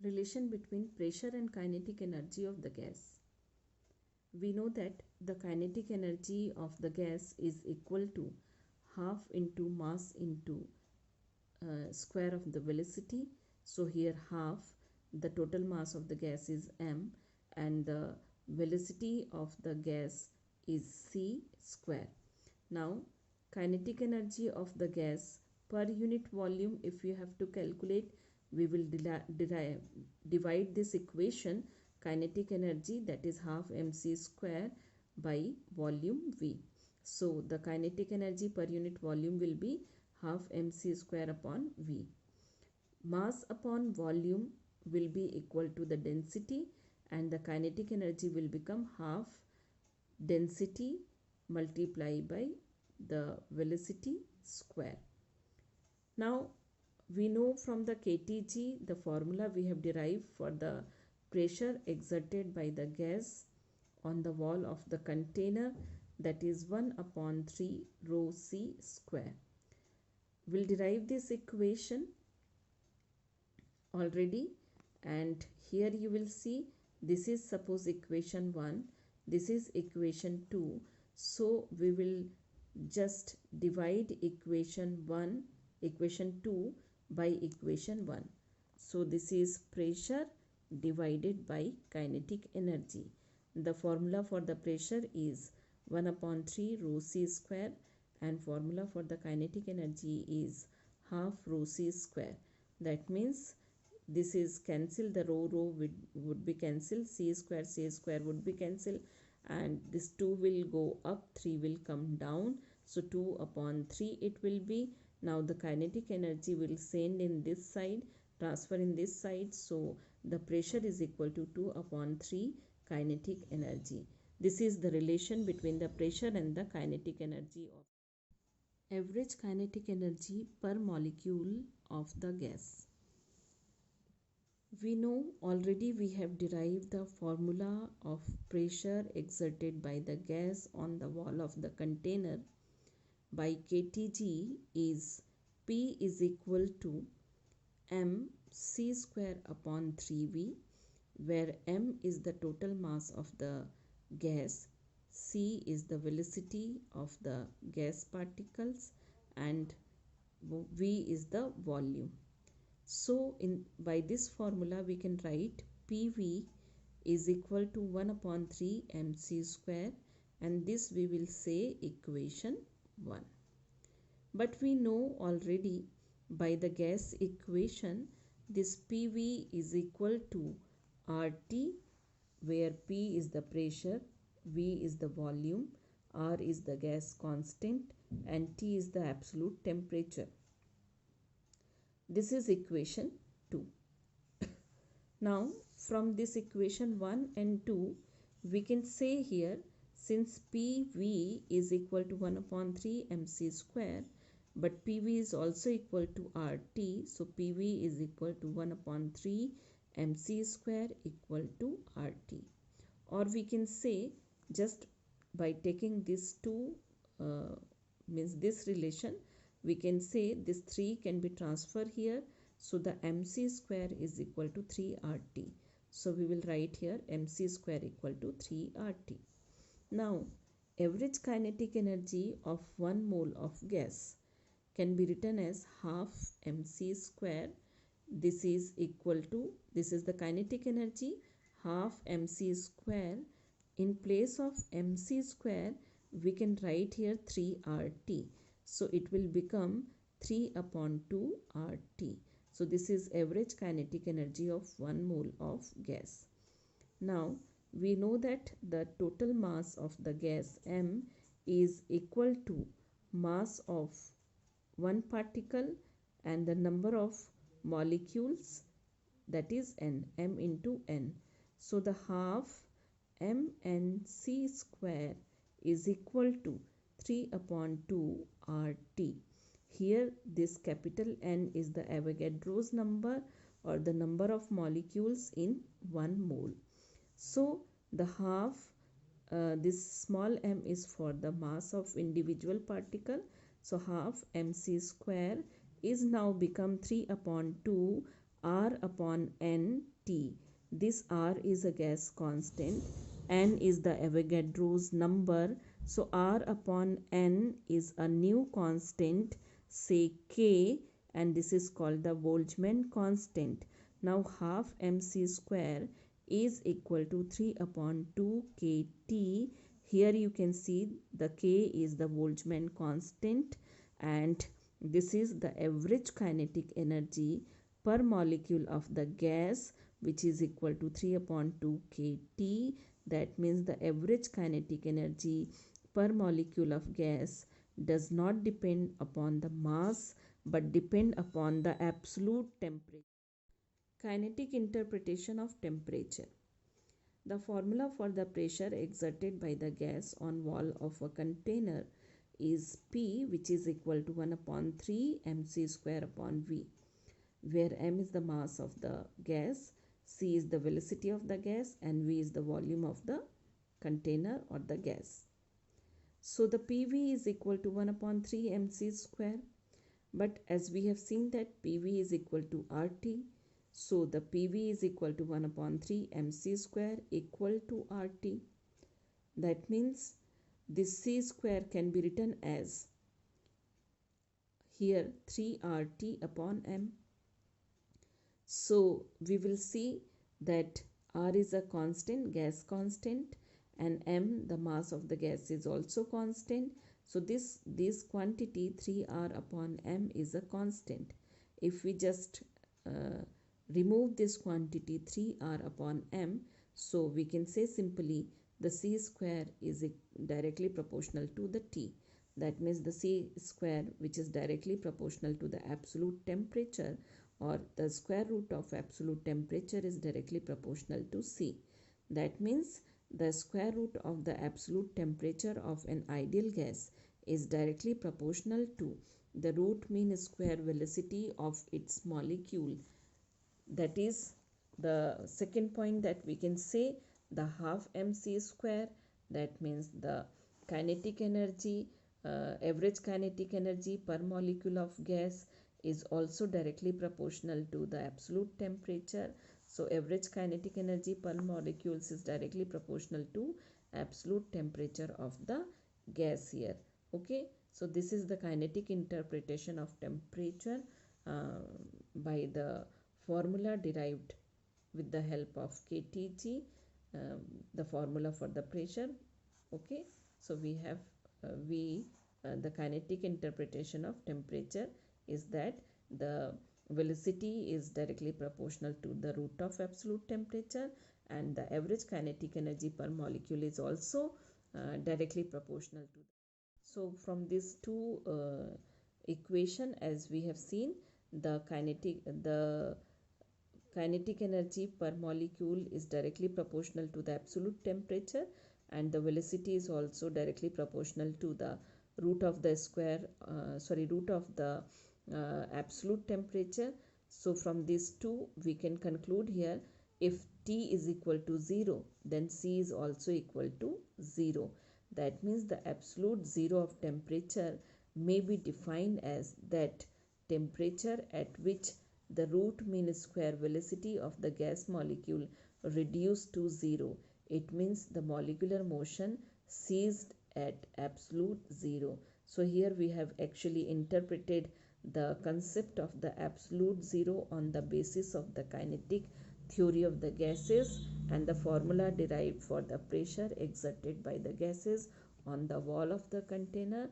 Relation between pressure and kinetic energy of the gas. We know that the kinetic energy of the gas is equal to half into mass into square of the velocity. So here half, the total mass of the gas is m, and the velocity of the gas is c square. Now kinetic energy of the gas per unit volume, if you have to calculate, we will divide this equation kinetic energy, that is half mc square, by volume v. So the kinetic energy per unit volume will be half mc square upon v. Mass upon volume will be equal to the density, and the kinetic energy will become half density multiplied by the velocity square. Now we know from the kTg the formula we have derived for the pressure exerted by the gas on the wall of the container, that is 1 upon 3 rho c square. We'll derive this equation already, and here you will see this is suppose equation 1, this is equation 2. So we will just divide equation 2 by equation 1. So this is pressure divided by kinetic energy. The formula for the pressure is 1 upon 3 rho c square, and formula for the kinetic energy is half rho c square. That means this is cancel, the rho would be cancelled, c square would be cancelled, and this 2 will go up, 3 will come down, so 2 upon 3 it will be. Now the kinetic energy will send in this side, transfer in this side, so the pressure is equal to 2 upon 3 kinetic energy. This is the relation between the pressure and the kinetic energy of average kinetic energy per molecule of the gas. We know already we have derived the formula of pressure exerted by the gas on the wall of the container by kTg is P is equal to m c square upon 3v, where m is the total mass of the gas, c is the velocity of the gas particles, and v is the volume. So by this formula we can write PV is equal to 1 upon 3 mc square, and this we will say equation 1. But we know already by the gas equation this PV is equal to RT, where P is the pressure, V is the volume, R is the gas constant, and T is the absolute temperature. This is equation 2. Now from this equation 1 and 2 we can say here, since PV is equal to 1 upon 3 mc square, but PV is also equal to RT, so PV is equal to 1 upon 3 mc square equal to RT. Or we can say, just by taking this two means this relation, we can say this 3 can be transferred here, so the mc square is equal to 3RT. So we will write here mc square equal to 3RT. Now average kinetic energy of 1 mole of gas can be written as half mc square. This is equal to, this is the kinetic energy, half mc square. In place of mc square we can write here 3RT. So it will become 3 upon 2 RT. So this is average kinetic energy of 1 mole of gas. Now we know that the total mass of the gas m is equal to mass of one particle and the number of molecules, that is n, m into n. So the half mnc square is equal to 3 upon 2 RT. Here this capital N is the Avogadro's number, or the number of molecules in 1 mole. So the half, this small m is for the mass of individual particle. So half mc square is now become 3 upon 2 R upon N T. This R is a gas constant, N is the Avogadro's number. So R upon N is a new constant, say K, and this is called the Boltzmann constant. Now half mc square is equal to 3 upon 2 kT. Here you can see the K is the Boltzmann constant, and this is the average kinetic energy per molecule of the gas, which is equal to 3 upon 2 kT. That means the average kinetic energy per molecule of gas does not depend upon the mass but depend upon the absolute temperature. Kinetic interpretation of temperature. The formula for the pressure exerted by the gas on wall of a container is P, which is equal to 1 upon 3 mc square upon V, where m is the mass of the gas, c is the velocity of the gas, and v is the volume of the container or the gas. So the PV is equal to 1 upon 3 mc square, but as we have seen that PV is equal to RT, so the PV is equal to 1 upon 3 mc square equal to RT. That means this c square can be written as here 3RT upon m. So we will see that R is a constant, gas constant, and m, the mass of the gas, is also constant. So this quantity 3R upon m is a constant. If we just remove this quantity 3R upon m, so we can say simply the c square is directly proportional to the T. That means the c square, which is directly proportional to the absolute temperature, or the square root of absolute temperature, is directly proportional to C. That means the square root of the absolute temperature of an ideal gas is directly proportional to the root mean square velocity of its molecule. That is the second point that we can say, the half mc square. That means the kinetic energy, average kinetic energy per molecule of gas is also directly proportional to the absolute temperature. So average kinetic energy per molecules is directly proportional to absolute temperature of the gas here. Okay, so this is the kinetic interpretation of temperature by the formula derived with the help of KTG, the formula for the pressure. Okay, so we have the kinetic interpretation of temperature is that the velocity is directly proportional to the root of absolute temperature, and the average kinetic energy per molecule is also directly proportional to that. So from these two equation, as we have seen, the kinetic energy per molecule is directly proportional to the absolute temperature, and the velocity is also directly proportional to the root of the root of the absolute temperature. So from these two we can conclude here, if T is equal to 0, then C is also equal to 0. That means the absolute zero of temperature may be defined as that temperature at which the root mean square velocity of the gas molecule reduced to 0. It means the molecular motion ceased at absolute 0. So here we have actually interpreted the concept of the absolute 0 on the basis of the kinetic theory of the gases and the formula derived for the pressure exerted by the gases on the wall of the container.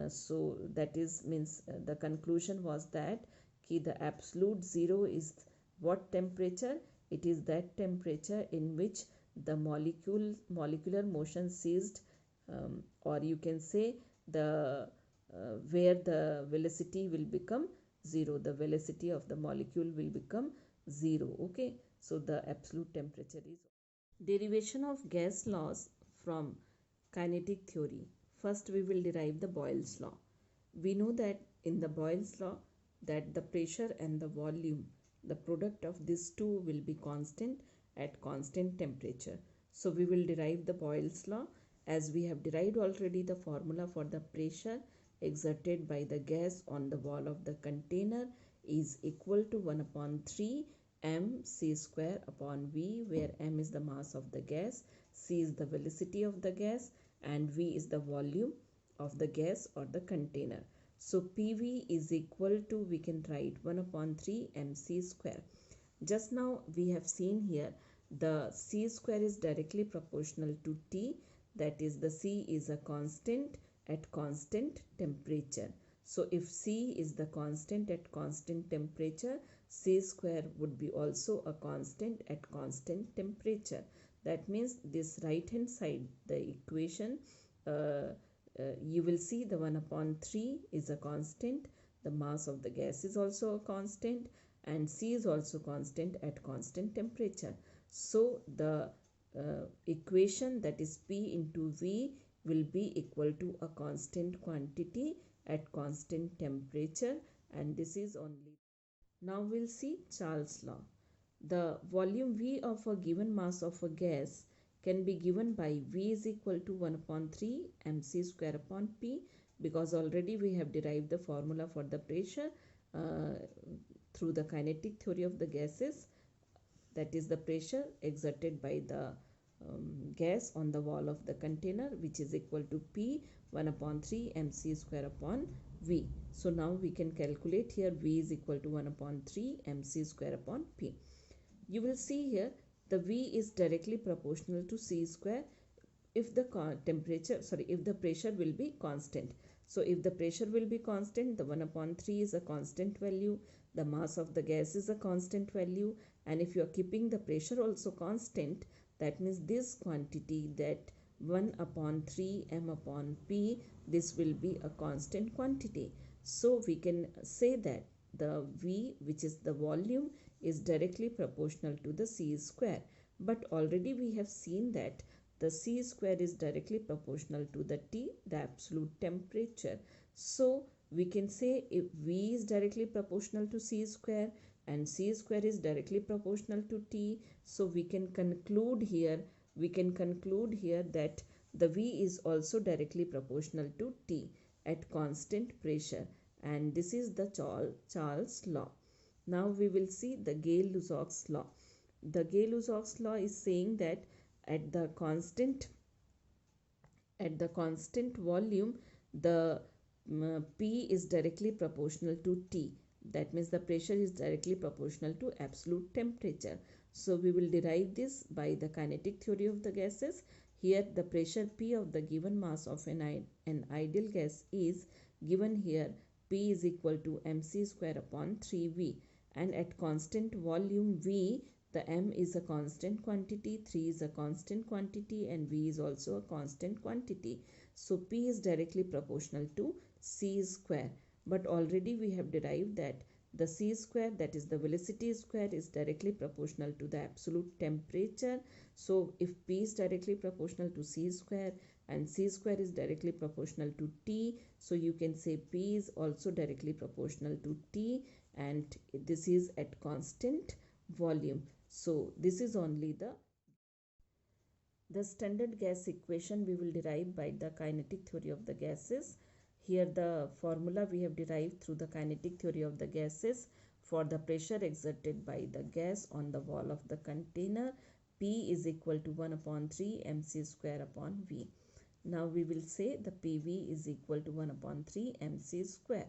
So that is means the conclusion was that the absolute 0 is what temperature? It is that temperature in which the molecular motion ceased, or you can say the where the velocity will become 0. The velocity of the molecule will become 0. Okay, so the absolute temperature is. Derivation of gas laws from kinetic theory. First we will derive the Boyle's law. We know that in the Boyle's law that the pressure and the volume, the product of these two will be constant at constant temperature. So we will derive the Boyle's law, as we have derived already the formula for the pressure exerted by the gas on the wall of the container is equal to 1 upon 3 mc square upon v, where m is the mass of the gas, c is the velocity of the gas, and v is the volume of the gas or the container. So PV is equal to, we can write 1 upon 3 mc square. Just now we have seen here the c square is directly proportional to T, that is the C is a constant at constant temperature. So if C is the constant at constant temperature, C square would be also a constant at constant temperature. That means this right hand side, the equation, you will see the 1 upon 3 is a constant, the mass of the gas is also a constant, and C is also constant at constant temperature. So the equation, that is P into V, will be equal to a constant quantity at constant temperature, and this is only. Now we'll see Charles' law. The volume V of a given mass of a gas can be given by V is equal to 1 upon 3 mc square upon P, because already we have derived the formula for the pressure through the kinetic theory of the gases, that is the pressure exerted by the gas on the wall of the container, which is equal to P 1 upon 3 mc square upon V. So now we can calculate here V is equal to 1 upon 3 mc square upon P. You will see here the V is directly proportional to C square if the pressure will be constant. So if the pressure will be constant, the 1 upon 3 is a constant value, the mass of the gas is a constant value, and if you are keeping the pressure also constant, that means this quantity, that 1 upon 3 m upon P, this will be a constant quantity. So we can say that the V, which is the volume, is directly proportional to the C square. But already we have seen that the C square is directly proportional to the T, the absolute temperature. So we can say if V is directly proportional to C square and C square is directly proportional to T, so we can conclude here that the V is also directly proportional to T at constant pressure, and this is the Charles law. Now we will see the Gay-Lussac's law. The Gay-Lussac's law is saying that at the constant volume, the P is directly proportional to T. That means the pressure is directly proportional to absolute temperature. So we will derive this by the kinetic theory of the gases. Here the pressure P of the given mass of an ideal gas is given here. P is equal to mc square upon 3V, and at constant volume V, the m is a constant quantity, 3 is a constant quantity, and V is also a constant quantity. So P is directly proportional to C square. But already we have derived that the C square, that is the velocity square, is directly proportional to the absolute temperature. So if P is directly proportional to C square and C square is directly proportional to T, so you can say P is also directly proportional to T, and this is at constant volume. So this is only the standard gas equation we will derive by the kinetic theory of the gases. Here the formula we have derived through the kinetic theory of the gases for the pressure exerted by the gas on the wall of the container. P is equal to 1 upon 3 mc square upon V. Now we will say the PV is equal to 1 upon 3 mc square.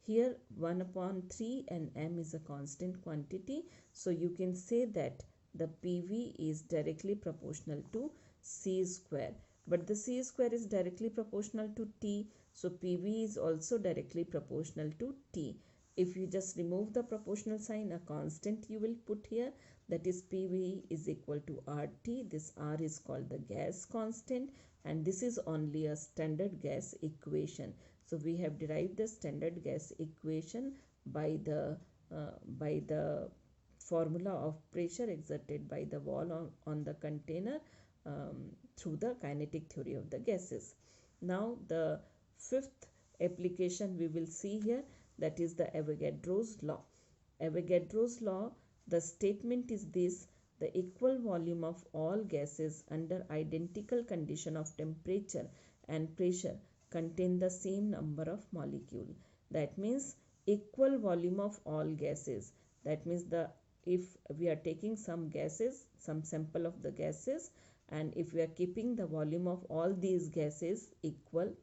Here 1 upon 3 and m is a constant quantity. So you can say that the PV is directly proportional to C square. But the C square is directly proportional to T. So PV is also directly proportional to T. If you just remove the proportional sign, a constant you will put here, that is PV is equal to RT. This R is called the gas constant, and this is only a standard gas equation. So we have derived the standard gas equation by the formula of pressure exerted by the wall on the container through the kinetic theory of the gases. Now the fifth application we will see here, that is the Avogadro's law. Avogadro's law, the statement is this: the equal volume of all gases under identical condition of temperature and pressure contain the same number of molecules. That means equal volume of all gases. That means if we are taking some gases, some sample of the gases, and if we are keeping the volume of all these gases equal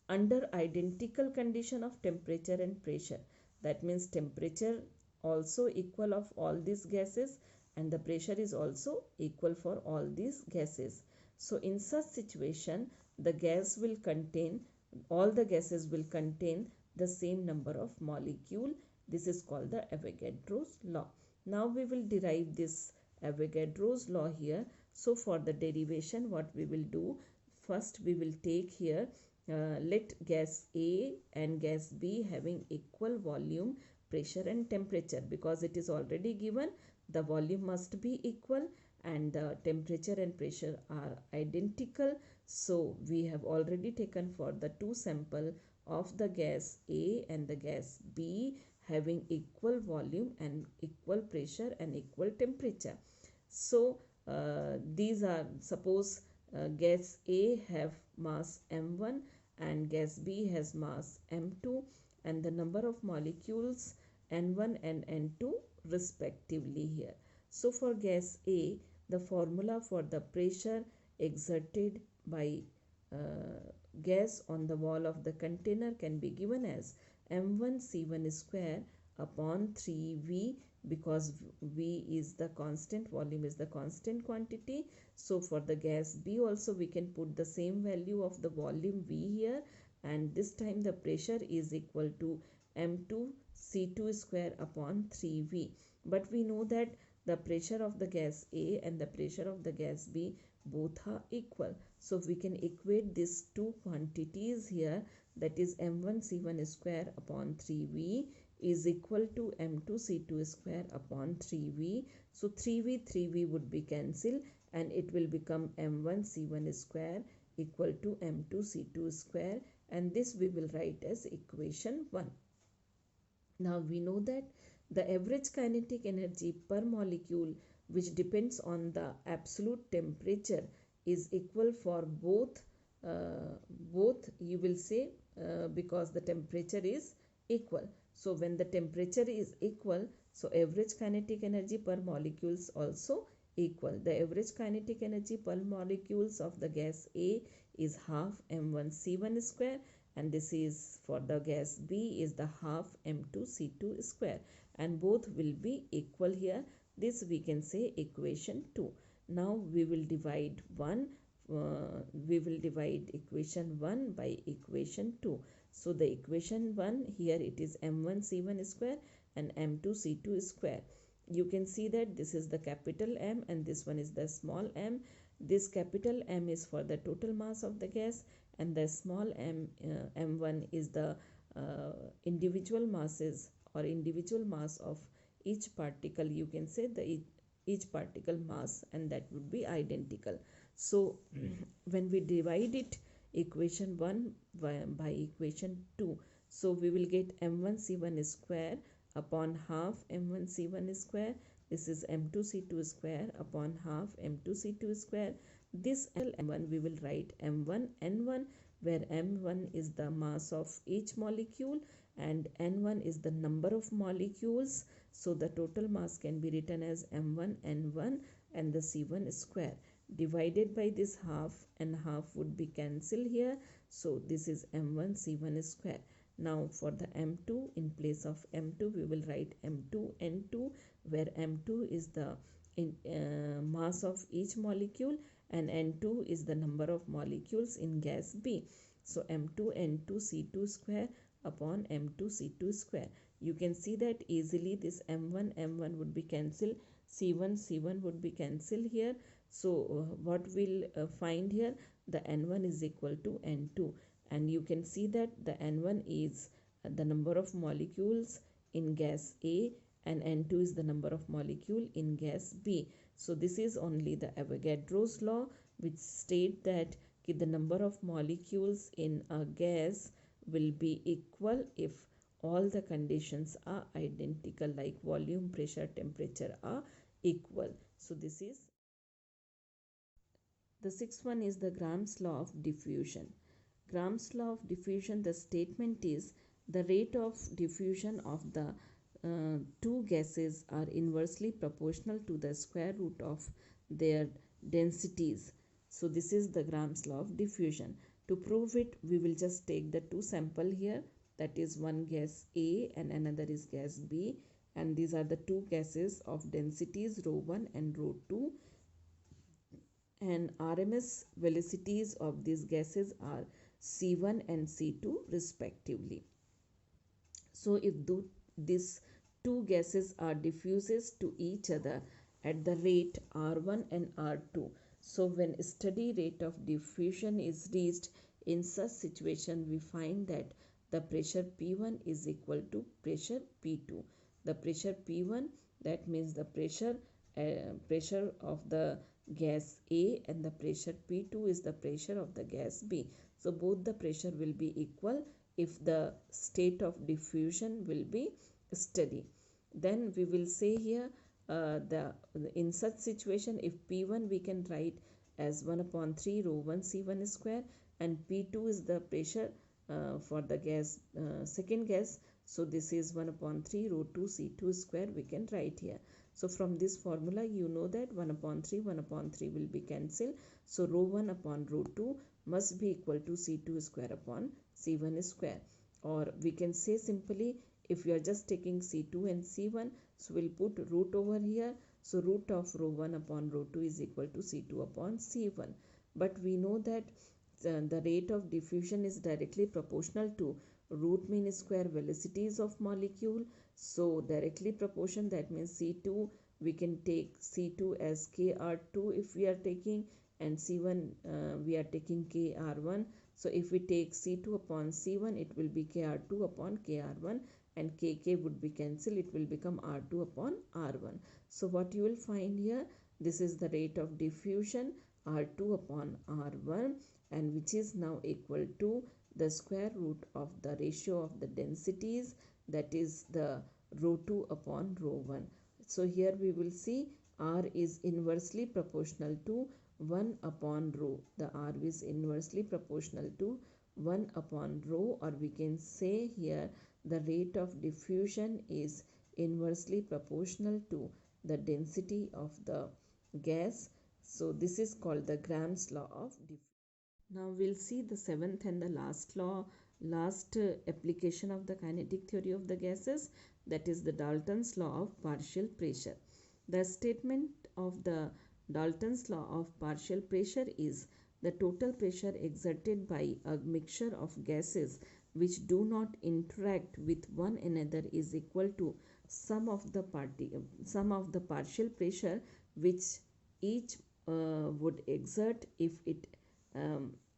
under identical condition of temperature and pressure. That means temperature also equal of all these gases and the pressure is also equal for all these gases. So in such situation, the gas will contain, all the gases will contain the same number of molecule. This is called the Avogadro's law. Now we will derive this Avogadro's law here. So for the derivation, what we will do, first we will take here, let gas A and gas B having equal volume, pressure and temperature. Because it is already given, the volume must be equal and the temperature and pressure are identical. So we have already taken for the two sample of the gas A and the gas B having equal volume and equal pressure and equal temperature. So these are, suppose gas A have mass m1 and gas B has mass m2 and the number of molecules n1 and n2 respectively here. So for gas A, the formula for the pressure exerted by gas on the wall of the container can be given as m1c1 square upon 3V, because V is the constant, volume is the constant quantity. So for the gas B also we can put the same value of the volume V here, and this time the pressure is equal to m2 c2 square upon 3V. But we know that the pressure of the gas A and the pressure of the gas B both are equal. So we can equate these two quantities here, that is m1c1 square upon 3V is equal to m2c2 square upon 3V. So 3V would be cancelled and it will become m1c1 square equal to m2c2 square, and this we will write as equation 1. Now we know that the average kinetic energy per molecule, which depends on the absolute temperature, is equal for both you will say, because the temperature is equal. So when the temperature is equal, so average kinetic energy per molecules also equal. The average kinetic energy per molecules of the gas A is half m1c1 square, and this is for the gas B is the half m2c2 square, and both will be equal here. This we can say equation 2. Now we will divide equation 1 by equation 2. So the equation 1 here, it is m1c1 square and m2c2 square. You can see that this is the capital M and this one is the small m. This capital M is for the total mass of the gas, and the small m, m1 is the individual masses or individual mass of each particle. You can say the each particle mass, and that would be identical. So when we divide it, equation 1 by equation 2, so we will get m1c1 square upon half m1c1 square. This is m2c2 square upon half m2c2 square. This m1 we will write m1 n1, where m1 is the mass of each molecule and n1 is the number of molecules. So the total mass can be written as m1 n1 and the c1 square divided by this half, and half would be cancelled here. So this is m1 c1 square. Now for the m2, in place of m2 we will write m2 n2, where m2 is the mass of each molecule and n2 is the number of molecules in gas B. So m2 n2 c2 square upon m2 c2 square. You can see that easily this m1 would be cancelled, c1 would be cancelled here. So what we'll find here, the n1 is equal to n2, and you can see that the n1 is the number of molecules in gas A and n2 is the number of molecule in gas B. So this is only the Avogadro's law, which state that the number of molecules in a gas will be equal if all the conditions are identical, like volume, pressure, temperature are equal. So this is the sixth one, is the Gram's law of diffusion. Gram's law of diffusion, the statement is the rate of diffusion of the two gases are inversely proportional to the square root of their densities. So this is the Gram's law of diffusion. To prove it, we will just take the two sample here, that is one gas A and another is gas B, and these are the two gases of densities rho 1 and rho 2, and RMS velocities of these gases are C1 and C2 respectively. So if these two gases are diffuses to each other at the rate R1 and R2, so when steady rate of diffusion is reached, in such situation we find that the pressure P1 is equal to pressure P2. The pressure P1, that means the pressure of the gas A, and the pressure P2 is the pressure of the gas B. So both the pressure will be equal if the state of diffusion will be steady. Then we will say here in such situation, if P1 we can write as 1 upon 3 rho 1 C1 square, and P2 is the pressure for the gas second gas, so this is 1 upon 3 rho 2 C2 square we can write here. So from this formula you know that 1 upon 3 will be cancelled, so rho 1 upon rho 2 must be equal to C2 square upon C1 square. Or we can say simply, if you are just taking C2 and C1, so we'll put root over here, so root of rho 1 upon rho 2 is equal to C2 upon C1. But we know that the rate of diffusion is directly proportional to root mean square velocities of molecule. So directly proportion, that means C2 we can take C2 as Kr2 if we are taking, and C1 we are taking Kr1. So if we take C2 upon C1, it will be Kr2 upon Kr1, and Kk would be cancelled, it will become R2 upon R1. So what you will find here, this is the rate of diffusion R2 upon R1, and which is now equal to the square root of the ratio of the densities, that is the rho 2 upon rho 1. So here we will see R is inversely proportional to 1 upon rho. The R is inversely proportional to 1 upon rho, or we can say here the rate of diffusion is inversely proportional to the density of the gas. So this is called the Gram's law of diffusion. Now we'll see the seventh and the last law, last application of the kinetic theory of the gases, that is the Dalton's law of partial pressure. The statement of the Dalton's law of partial pressure is the total pressure exerted by a mixture of gases which do not interact with one another is equal to sum of the partial pressure which each would exert if it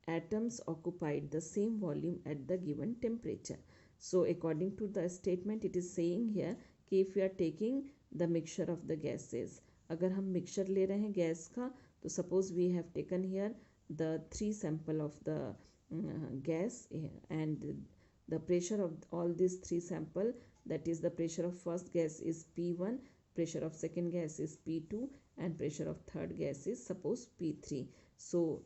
atoms occupied the same volume at the given temperature. So according to the statement, it is saying here कि if we are taking the mixture of the gases, अगर हम mixture ले रहे हैं gas का, तो suppose we have taken here the 3 sample of the gas, and the pressure of all these 3 sample, that is the pressure of first gas is P1, pressure of second gas is P2, and pressure of third gas is suppose P3. So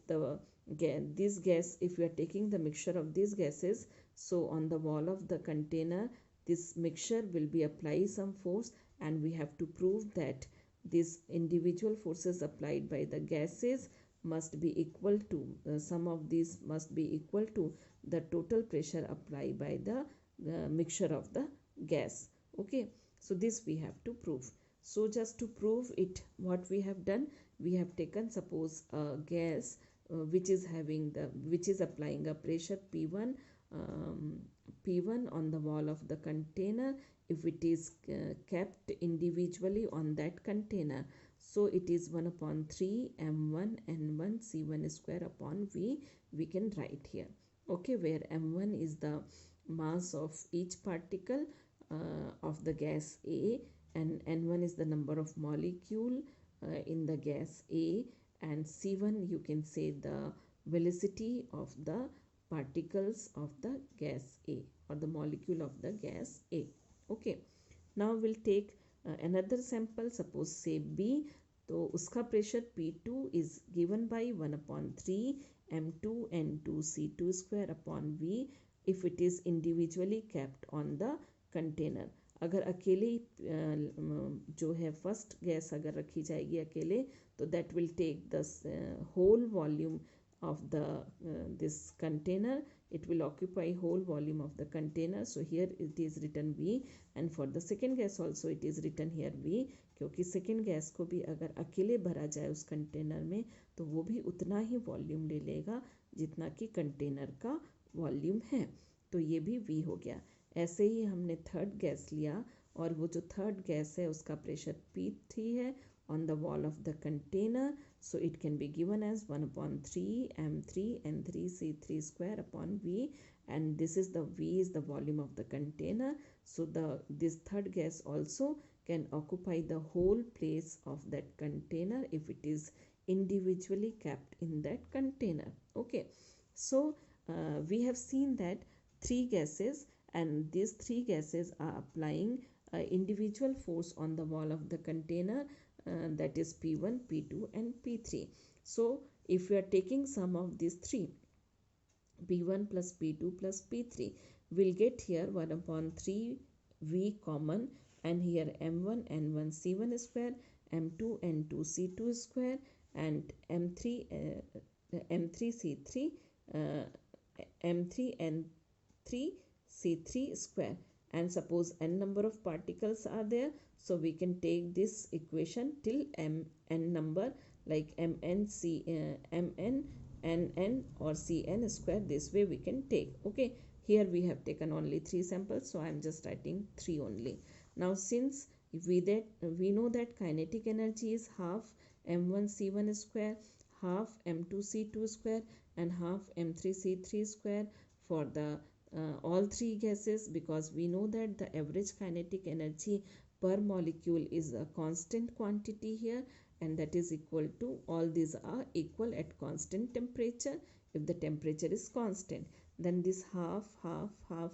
this gas, if we are taking the mixture of these gases, so on the wall of the container this mixture will be apply some force, and we have to prove that these individual forces applied by the gases must be equal to sum of these must be equal to the total pressure applied by the mixture of the gas. Okay, so this we have to prove. So just to prove it, what we have done, we have taken suppose a gas which is applying a pressure P1 on the wall of the container. If it is kept individually on that container, so it is 1 upon 3 m1 n1 c1 square upon v we can write here. Okay, where m1 is the mass of each particle of the gas A, and n1 is the number of molecule in the gas A, and C1 you can say the velocity of the particles of the gas A, or the molecule of the gas A. Okay, now we'll take another sample, suppose say B. तो उसका pressure P2 is given by 1 upon 3 m2 n2 c2 square upon v, if it is individually kept on the container. अगर अकेले जो है first gas अगर रखी जाएगी अकेले, तो that will take the whole volume of the this container. It will occupy whole volume of the container. So here it is written V, and for the second gas also it is written here V, क्योंकि second gas को भी अगर अकेले भरा जाए उस container में तो वो भी उतना ही वॉल्यूम ले लेगा जितना कि कंटेनर का वॉल्यूम है. तो ये भी V हो गया. ऐसे ही हमने थर्ड गैस लिया, और वो जो थर्ड गैस है उसका प्रेशर P3 है on the wall of the container. So it can be given as 1/3 m3 n3c3 square upon V, and this is the V is the volume of the container. So this third gas also can occupy the whole place of that container if it is individually kept in that container. Okay, so we have seen that three gases, and these three gases are applying individual force on the wall of the container, that is P1, P2 and P3. So if we are taking sum of these three, P1 plus P2 plus P3, we'll get here 1/3 V common, and here M1 N1 C1 square, M2 N2 C2 square, and M3 M3 C3 M3 N3 C3 square. And suppose n number of particles are there, so we can take this equation till n number, like mn nn or cn square. This way we can take. Okay, here we have taken only 3 samples, so I am just writing 3 only. Now since we know that kinetic energy is half m1 c1 square, half m2 c2 square, and half m3 c3 square for the all three gases, because we know that the average kinetic energy per molecule is a constant quantity here, and that is equal to, all these are equal at constant temperature. If the temperature is constant, then this half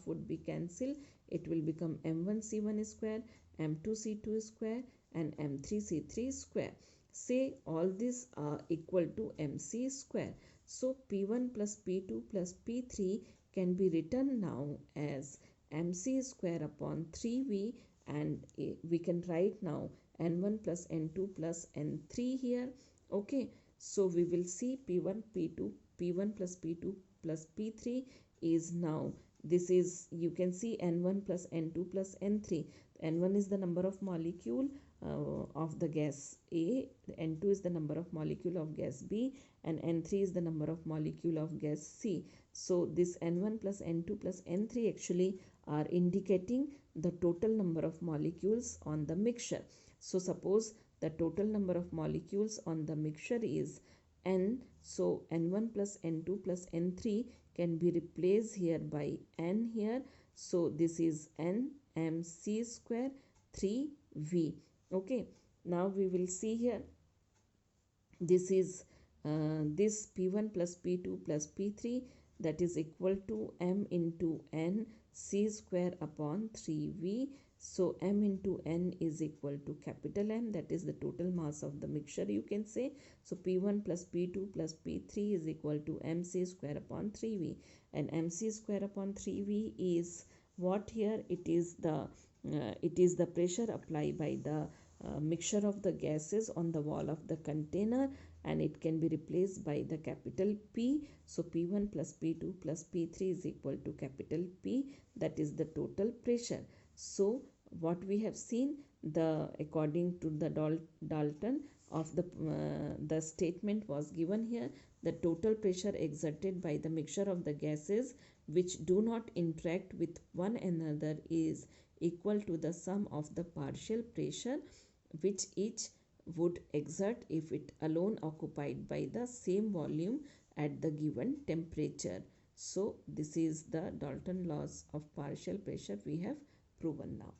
would be cancelled. It will become m1 c1 square, m2 c2 square, and m3 c3 square. Say all these are equal to mc square. So p1 plus p2 plus p3 can be written now as mc square upon 3v, and we can write now n1 plus n2 plus n3 here. Okay, so we will see p1 plus p2 plus p3 is now, this is, you can see n1 plus n2 plus n3. N1 is the number of molecule of the gas A, N2 is the number of molecule of gas B, and N3 is the number of molecule of gas C. So this N1 plus N2 plus N3 actually are indicating the total number of molecules on the mixture. So suppose the total number of molecules on the mixture is N, so N1 plus N2 plus N3 can be replaced here by N here. So this is N mc square 3v. Okay, now we will see here, this is this p1 plus p2 plus p3, that is equal to m into n c square upon 3v. So m into n is equal to capital M, that is the total mass of the mixture, you can say. So p1 plus p2 plus p3 is equal to mc square upon 3v, and mc square upon 3v is what here? It is the pressure applied by the mixture of the gases on the wall of the container, and it can be replaced by the capital P. So P1 plus P2 plus P3 is equal to capital P, that is the total pressure. So what we have seen, according to the Dalton of the statement was given here, the total pressure exerted by the mixture of the gases which do not interact with one another is equal to the sum of the partial pressure which each would exert if it alone occupied by the same volume at the given temperature. So this is the Dalton laws of partial pressure we have proven now.